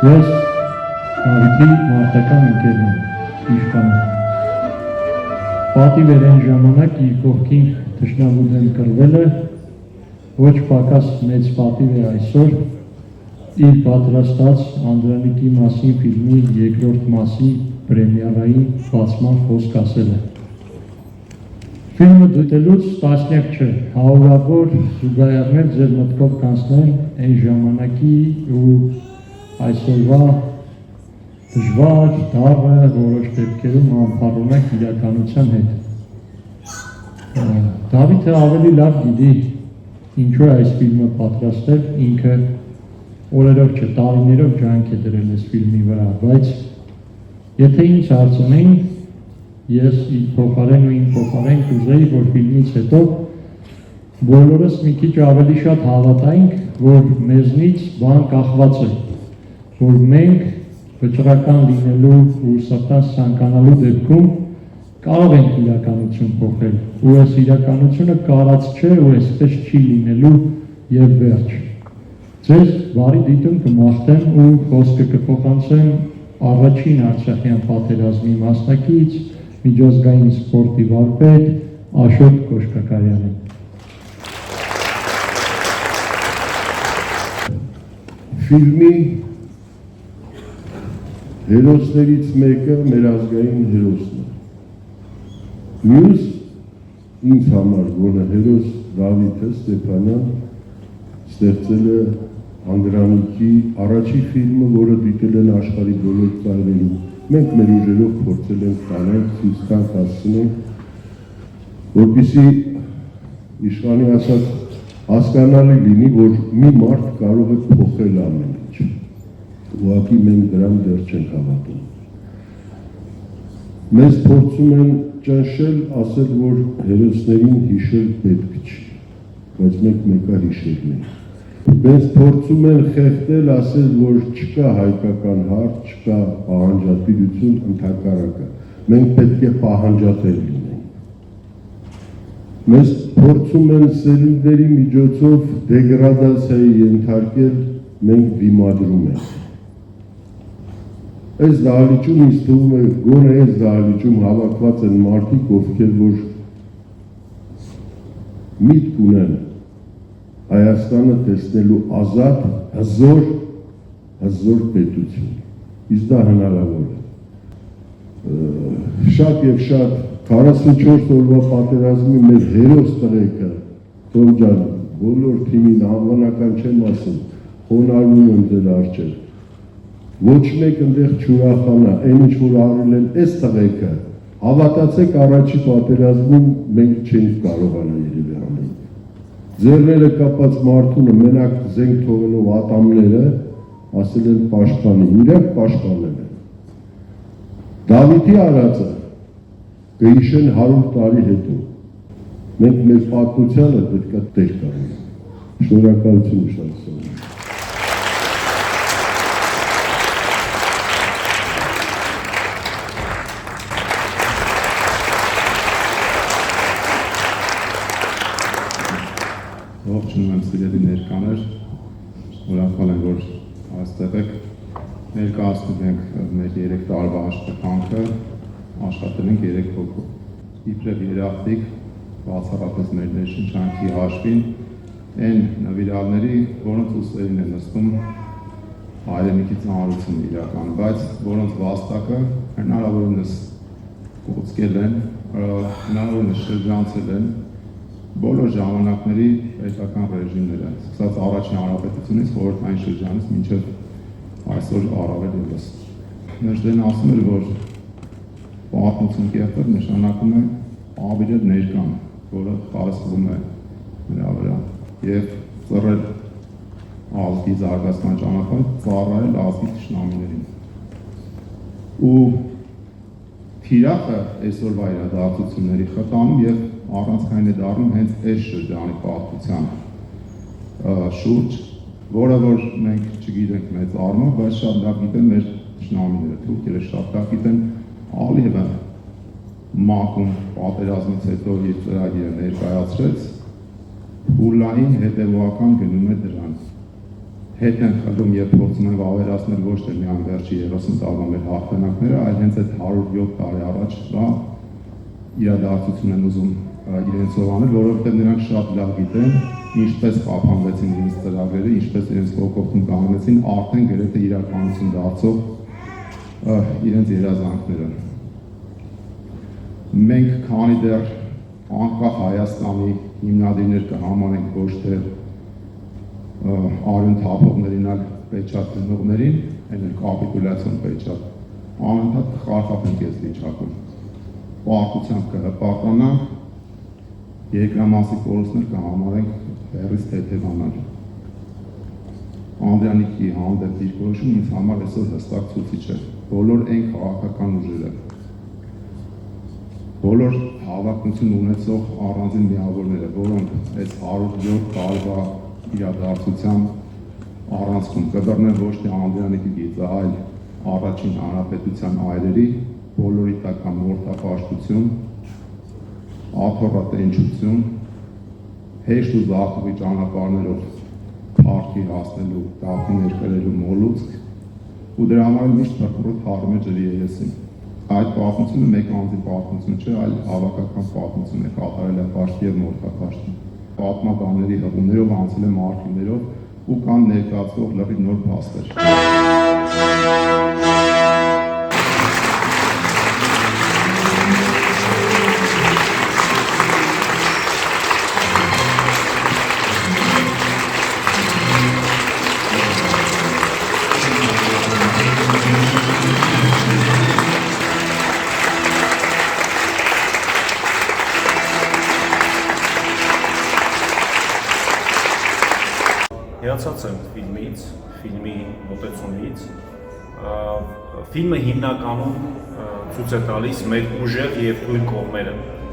Ես Դավիթի մարտական ընկերն եմ, իշխանը։ Պատիվ էր այն ժամանակ իր կողքին թշնամու դեմ կռվելը, ոչ պակաս մեծ պատիվ է այսօր իր պատրաստած Անդրանիկի մասին ֆիլմի երկրորդ մասի պրեմիերայի բացման խոսք ասելը։ Ֆիլմը դիտելուց տասնյակ չէ, հարյուրավոր զուգահեռներ ձեր մտքով կանցնեն այն ժամանակի ու այսօրվա դժվար, դառը, որոշ դեպքերում անփառունակ իրականության հետ։ Դավիթը ավելի լավ գիտի ինչու է այս ֆիլմը պատրաստել, ինքը օրերով չէ, տարիներով ջանք է դրել այս ֆիլմի վրա, բայց եթե ինձ հարցնեին, ես իր փոխարեն ու իմ փոխարեն կուզեի, որ ֆիլմից հետո բոլորս մի քիչ ավելի շատ հավատայինք, որ մեզնից բան կախված է, որ մենք վճռական լինելու ու սրտանց ցանկանալու դեպքում կարող ենք իրականություն փոխել, ու այս իրականությունը կարած չէ ու այսպես չի լինելու եւ վերջ։ Ձեզ բարի դիտում կմաղթեմ ու խոսքը կփոխանցեմ առաջին արցախյան պատերազմի մասնակից, միջազգային սպորտի վարպետ Աշոտ Կոշկակարյանին։ Ֆիլմի հերոսներից մեկը մեր ազգային հերոսն է։ Մյուս ինձ համար գոնե հերոս Դավիթը Ստեփանյան ստեղծել է Անդրանիկի առաջի ֆիլմը, որը դիտել են աշխարհի բոլոր ծայրերում։ Մենք մեր ուժերով փորձել ենք տանենք, ցույց տանք, հասցնենք, որպեսզի իշխանի ասած հասկանալի լինի, որ մի մարդ կարող է փոխել ամեն ինչ։ Ուղղակի մենք դրան դեռ չենք հավատում։ Մեզ փորձում են ճնշել, ասել, որ հերոսներին հիշել պետք չի, բայց մենք մեկը հիշելն ենք։ Մեզ փորձում են խեղդել, ասել, որ չկա հայկական հարց, չկա պահանջատիրություն, ընդհակառակը։ Մենք պետք է պահանջատեր լինենք։ Մեզ փորձում են սերունդների միջոցով դեգրադացիայի ենթարկել, մենք դիմադրում ենք։ Այս դահլիճում ինձ թվում է, գոնե այս դահլիճում հավաքված են մարդիկ, ովքեր որ միտք ունեն Հայաստանը տեսնելու ազատ, հզոր պետություն, իսկ դա հնարավոր է։ Շատ եւ շատ 44 օրվա պատերազմի մեր հերոս տղեկը, Թոմ ջան, բոլոր թիմին անվանական չեմ ասում, խոնարհվում եմ ձեր առջև։ Ոչ մեկ ընդեղ չուրախանա, այն ինչ որ արել են այս տղեկը, հավատացեք առաջի պատերազմում մենք չենք կարողանա երևի անել։ Ձեռները կապած մարդունը մենակ զենք թողելով ատամները ասել են պաշտպանի, իրենք պաշտպանել են։ Դավիթի արածը կհիշեն 100 տարի հետո։ Մենք մեր պատմությանը պետք է տեղ տանենք։ Շնորհակալություն ուշադրության։ Ողջունում եմ սիրելի ներկաներ, ուրախալ եմ, որ այստեղ եք, ներկայացնում ենք մեր 3 տարվա աշխատանքը, աշխատել ենք 3 հոգու։ Իբրև երախտիկ, բացառապես մեր ներշնչանքի հաշվին, այն նվիրալների, որոնց ուսերին է նստում հայրենիքի ծանրություն իրական, բայց որոնց վաստակը հնարավորինս կոծկել են, հնարավորինս շրջանցել են բոլոր ժամանակների պետական ռեժիմները, սկսած առաջին հանրապետությունից խորհրդային շրջանից մինչև այսօր առավել ևս։ Նժդեն ասում էր, որ պատմություն կերտել նշանակում է ավիրել ներկան, որը խարսվում է նրա վրա, եւ ծռել ազգի զարգացման ճանապարհ, ծառայել ազգի թշնամիներին։ Ու թիրախը այսօրվա իրադարձությունների խթանում եւ առանցքային է դառնում հենց այս շրջանի պատմության շուրջ, որը որ մենք չգիտենք մեծ առումով, բայց շատ լավ գիտեն մեր թշնամիները, թուրքերը շատ լավ գիտեն Ալիևը մակում պատերազմից հետո իր ծրագիրը ներկայացրեց, Հուլային հետևողական գնում է դրան։ հետ են խլում եւ փորձում են վավերացնել ոչ թե միայն վերջի 30 տարվա մեր հաղթանակները, այլ հենց այդ 107 տարի առաջվա իրադարձություն են ուզում իրենցով անել, որովհետեւ նրանք շատ լավ գիտեն ինչպես խափանվեցին իրենց ծրագրերը, ինչպես իրենց կողքով կանգնեցին արդեն գրեթե իրականություն դարձող իրենց երազանքները։ Մենք քանի դեռ անկախ Հայաստանի հիմնադիրներ կհամանենք ոչ թե արյուն թափողներին, այլ պեչատ դնողներին, այն էլ կապիտուլյացիոն պեչատ, անընդհատ խարխափենք այս վիճակում։ Պարտությամբ կհպարտանանք, երկրամասի կորուստներ կհամանենք հեռից թեթևանալ։ Անդրանիկի հանդեպ դիրքորոշումը ինձ համար այսօր հստակ ցույցիչ է։ Բոլոր այն քաղաքական ուժերը, բոլոր հավակնություն ունեցող առանձին միավորները, որոնք այս 107 տարվա իրադարձությամբ առանցքում կբռնեն ոչ թե Անդրանիկի գիծը, այլ առաջին հանրապետության այրերի բոլորի տական մորթապաշտություն, աթոռատենչություն, հեշտ ու զարթուղի ճանապարհներով քարտի հասնելու, կապի ներկրելու մոլուցք ու դրա համար միշտ փրփուրով թարում է ջրի երեսին։ Այդ պատմությունը մեկ անձի պատմություն չէ, այլ հավաքական պատմություն է, կատարել է պաշտի եւ մորթապաշտի։ Պատմաբանների հղումներով անցել է մարտիրներով ու կան ներկայացվող լրիվ նոր փաստեր։ Հիացած եմ ֆիլմի մոտեցումից, ֆիլմը հիմնականում ցույց է տալիս մեր ուժեղ եւ թույլ կողմերը,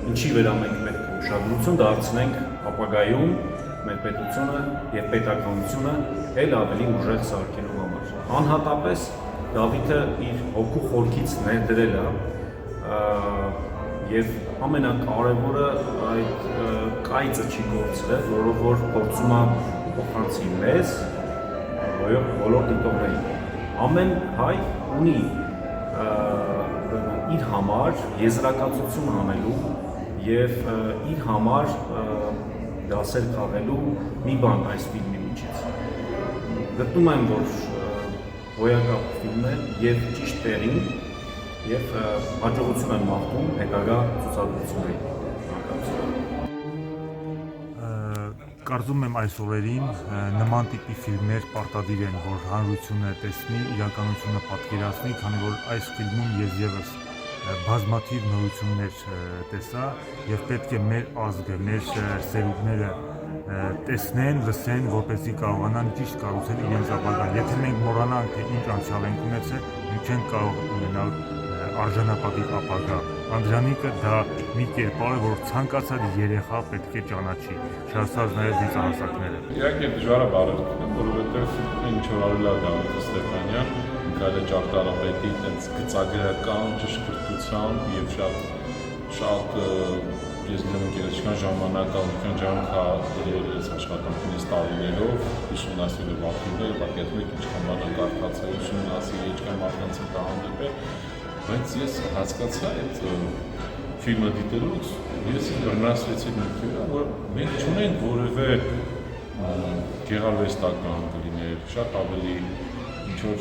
ինչի վրա մենք պետք է ուշադրություն դարձնենք ապագայում մեր պետությունը եւ պետականությունը ել ավելի ուժեղ սարքելու համար։ Անհատապես Դավիթը իր հոգու խորքից ներդրել է եւ ամենակարևորը այդ կայծը չի գործել, որով որ փորձում է փոխանցի մեզ, բոլոր դիտողներին։ Ամեն հայ ունի իր համար եզրակացություն անելու եւ իր համար դասեր քաղելու մի բան այս ֆիլմի միջից։ Գտնում եմ, որ հոյակապ ֆիլմ է եւ ճիշտ տեղին եւ հաջողություն եմ մաղթում հետագա ցուցադրություններին։ Կարծում եմ այս օրերին նման տիպի ֆիլմեր պարտադիր են, որ հանրությունը տեսնի, իրականությունը պատկերացնի, քանի որ այս ֆիլմում ես եւս բազմաթիվ նորություններ տեսա եւ պետք է մեր ազգը, մեր սերունդները տեսնեն, լսեն, որպեսզի կարողանան ճիշտ կառուցել իրենց ապագան։ Եթե մենք մոռանանք, թե ինչ անցյալ ենք ունեցել, մենք չենք կարող ունենալ արժանապատիվ ապագա։ Անդրանիկը դա մի կերպար է, որ ցանկացած երեխա պետք է ճանաչի, չհասած նաև դիցահասակները։ Իհարկե դժվար է բառերով, որովհետև ինչ որ արել է Դավիթ Ստեփանյան, Միքայել Ճարտարապետի այդպես գծագրական ճշգրտությամբ եւ շատ ես գիտեմ գերեզական ժամանակ, ալքան ջանք դրել այս աշխատանքից տարիներով, ուսումնասիրել վարքները, պատկերացնում եք ինչքան բան կարդացել, ուսումնասիրել, ինչքան մարդկանց հետ հանդիպել, բայց ես հասկացա այդ ֆիլմը դիտելուց, ես վրնասվեցի նույնքիվրա, որ մենք չունենք որևէ գեղարվեստական կլիներ, շատ ավելի ինչ-որ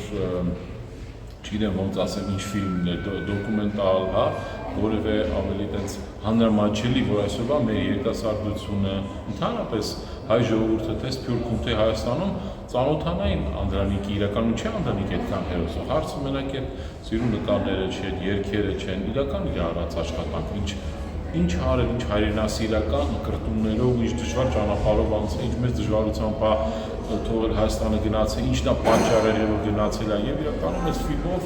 չգիտեմ ոնց ասեմ ինչ ֆիլմն է, դոկումենտալ, հա, որևէ ավելի տենց հանրամատչելի, որ այսօրվա մեր երիտասարդությունը, ընդհանրապես հայ ժողովուրդը թե Սփյուռքում, թե Հայաստանում ծանոթանային Անդրանիկի, իրականում չէ Անդրանիկի այդքան հերոսը, հարցը մենակ է սիրուն նկարները չեն, երգերը չեն, իրական իր արած աշխատանք, ինչ արել, ինչ հայրենասիրական կրտումներով, ինչ դժվար ճանապարհով անցել, ինչ մեծ դժվարությամբ թողել Հայաստանը գնացել, ինչն է պատճառը, որ գնացել է, եւ իրականում այս ֆիլմով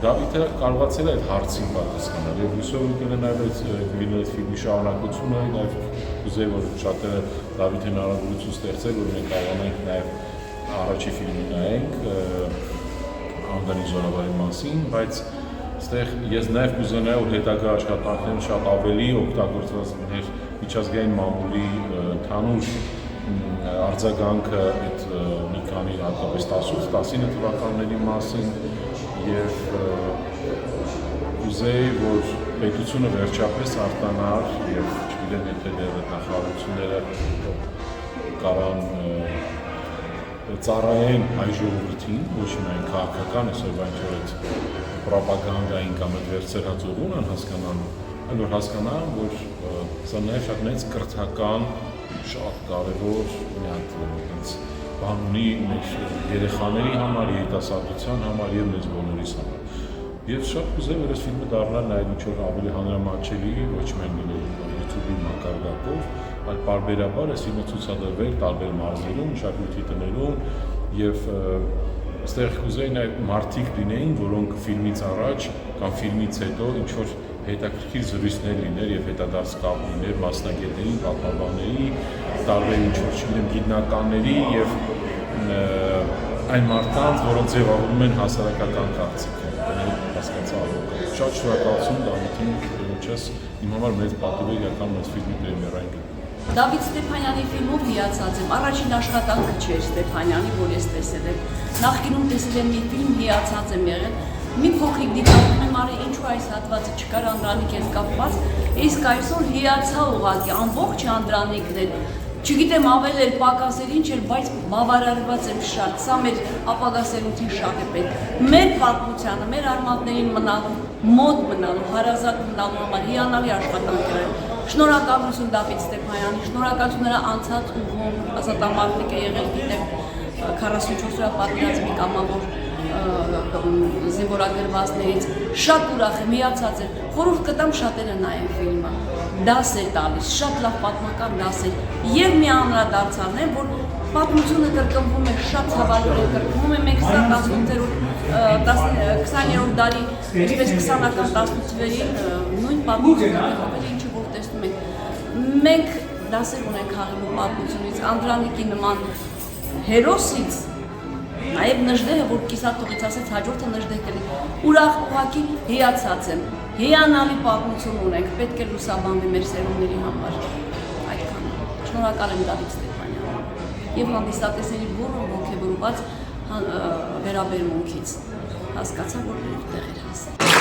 Դավիթը կարողացել է այդ հարցին պատասխանել եւ հույսով ունենա նաեւ այս ֆիլմի շարունակությունը, նաեւ կուզեի որ շատերը Դավիթին հնարավորություն ստեղծել, որ մենք կարողանանք նաեւ առաջի ֆիլմը նայենք Անդրանիկ Զորավարի մասին, բայց այստեղ ես նաեւ կուզենայի որ հետագա աշխատանքներն շատ ավելի օգտագործված լիներ միջազգային մամուլի ընդհանուր արձագանքը այդ մի քանի երեխաների հատկապես 18-19 թվականների մասին եւ ուզեի, որ պետությունը վերջապես արտանար եւ չգիտեմ եթե դեռ նախարարությունները կարան ծառայեն հայ ժողովրդին, ոչ միայն քաղաքական, այսօրվա ինչ-որ այդ պրոպագանդային կամ այդ վերցրած ուղուն հասկանան, այլ որ հասկանան, որ սա նաև շատ մեծ կրթական, շատ կարևոր մի հատ բան ունի մեր երեխաների համար, երիտասարդության համար եւ մեզ բոլորիս համար։ Եվ շատ կուզեի, որ այս ֆիլմը դառնա նաև ինչ-որ ավելի հանրամատչելի, ոչ միայն YouTube-ի մակարդակով, այլ պարբերաբար այս ֆիլմը ցուցադրվել տարբեր մարզերում, մշակույթի տներում եւ այստեղ կուզեի նաև մարդիկ լինեին, որոնք ֆիլմից առաջ կամ ֆիլմից հետո ինչ-որ հետաքրքիր զրույցներ լիներ եւ հետադարձ կապ լիներ մասնագետների, պատմաբանների, տարբեր ինչ-որ չգիտեմ գիտնականների եւ այն մարդկանց, որոնց ձևավորում են հասարակական կարծիքը, հասկացա շատ շնորհակալություն Դավիթին, որոնց իմ համար մեծ պատիվ է իրական մեծ ֆիլմի պրեմիերային գտնում։ Դավիթ Ստեփանյանի ֆիլմով հիացած եմ։ Առաջին աշխատանքը չէր Ստեփանյանի, որ ես տեսել եմ։ Նախկինում տեսել եմ մի ֆիլմ, հիացած եմ եղել։ Մի փոքրիկ դիտարկում եմ արի ինչու այս հատվածը չկար Անդրանիկ հետ կապված, իսկ այսօր հիացա ուղղակի ամբողջ Անդրանիկն էր։ Չգիտեմ ավել էր պակասեր ինչ էր, բայց բավարարված եմ շատ, սա մեր ապագա սերունդին շատ է պետք։ Մեր պատմությանը, մեր արմատներին մնալու, մոտ մնալու, հարազատ մնալու համար հիանալի աշխատանքեր են։ Շնորհակալություն Դավիթ Ստեփանյանին, շնորհակալություն նրա անցած ուղում, ազատամարտիկ է եղել, գիտեմ 44 օրյա պատերազմի կամավոր զինվորագրվածներից շատ ուրախ եմ, միացած եմ, խորհուրդ կտամ շատերը նայեն ֆիլմը, դաս է տալիս, շատ լավ պատմական դաս է եւ մի անդրադարձան է, որ պատմությունը կրկնվում է, շատ ցավալի է կրկնվում է, մենք սա 20-րդ դարի, ինչպես 20-ական 18-ին նույն պատմությունը ավելի ինչը որ տեսնում ենք, մենք դասեր ունենք խաղելու պատմությունից, Անդրանիկի նման հերոսից Նաև Նժդեհը, որ կիսաթողից ասեց, հաջորդը Նժդեհ կլի։ Ուրախ ուղղակի հիացած եմ։ Հիանալի պատմություն ունենք, պետք է լուսաբանվի մեր սերունդների համար։ Այդքան։ Շնորհակալ եմ Դավիթ Ստեփանյանին եւ հանդիսատեսների բոլոր ողջավորված վերաբերմունքից։ Հասկացա, որ տեղ էր հասել։